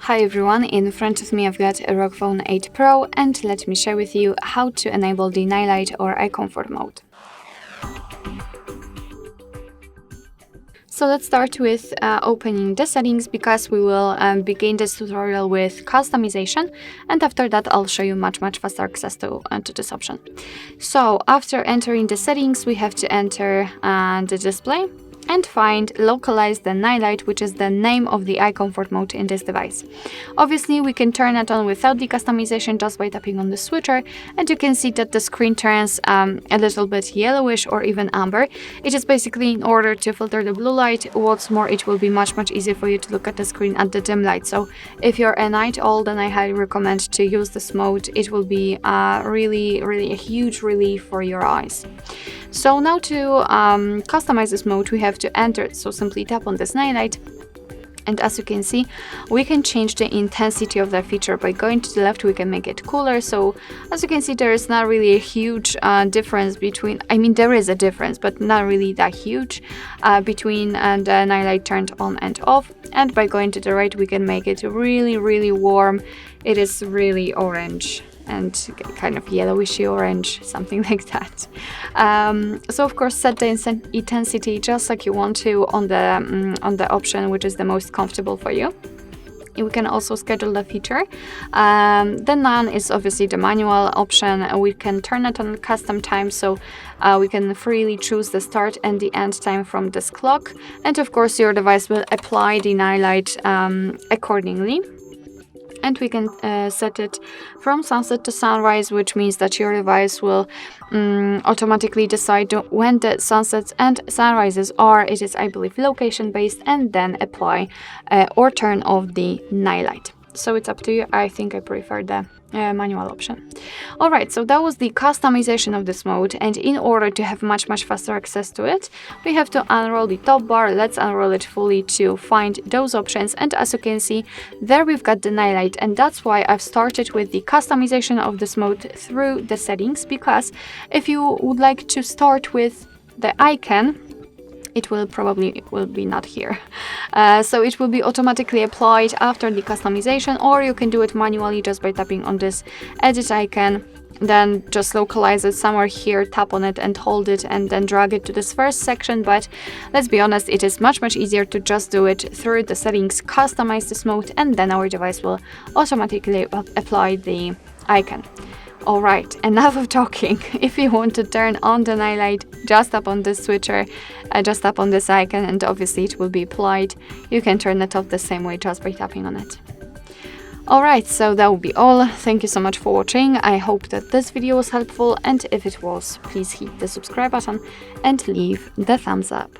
Hi everyone, in front of me I've got a ROG Phone 8 Pro and let me share with you how to enable the night light or eye comfort mode. So let's start with opening the settings because we will begin this tutorial with customization, and after that I'll show you much faster access to this option. So after entering the settings we have to enter the display and find localize the night light, which is the name of the eye comfort mode in this device. Obviously we can turn it on without the customization just by tapping on the switcher, and you can see that the screen turns a little bit yellowish or even amber. It is basically in order to filter the blue light. What's more, it will be much easier for you to look at the screen at the dim light. So if you're a night owl, then I highly recommend to use this mode. It will be really a huge relief for your eyes. So now to customize this mode we have to enter it, so simply tap on this night light, and as you can see we can change the intensity of that feature. By going to the left we can make it cooler, so as you can see there is not really a huge difference between, I mean there is a difference but not really that huge between the night light turned on and off. And by going to the right we can make it really warm. It is really orange and kind of yellowishy orange, something like that. So of course set the intensity just like you want to on the option which is the most comfortable for you. We can also schedule the feature. The none is obviously the manual option. We can turn it on custom time, so we can freely choose the start and the end time from this clock, and of course your device will apply the night light accordingly. And we can set it from sunset to sunrise, which means that your device will automatically decide when the sunsets and sunrises are. It is, I believe, location based, and then apply or turn off the night light. So it's up to you. I think I prefer the manual option. Alright, so that was the customization of this mode, and in order to have much faster access to it, we have to unroll the top bar. Let's unroll it fully to find those options, and as you can see there we've got the night light, and that's why I've started with the customization of this mode through the settings, because if you would like to start with the icon, it will be not here. So it will be automatically applied after the customization, or you can do it manually just by tapping on this edit icon, then just localize it somewhere here, tap on it and hold it, and then drag it to this first section. But let's be honest, it is much easier to just do it through the settings, customize this mode, and then our device will automatically apply the icon. Alright, enough of talking. If you want to turn on the night light, just tap on this switcher, just tap on this icon, and obviously it will be applied. You can turn it off the same way just by tapping on it. Alright, so that will be all. Thank you so much for watching. I hope that this video was helpful, and if it was, please hit the subscribe button and leave the thumbs up.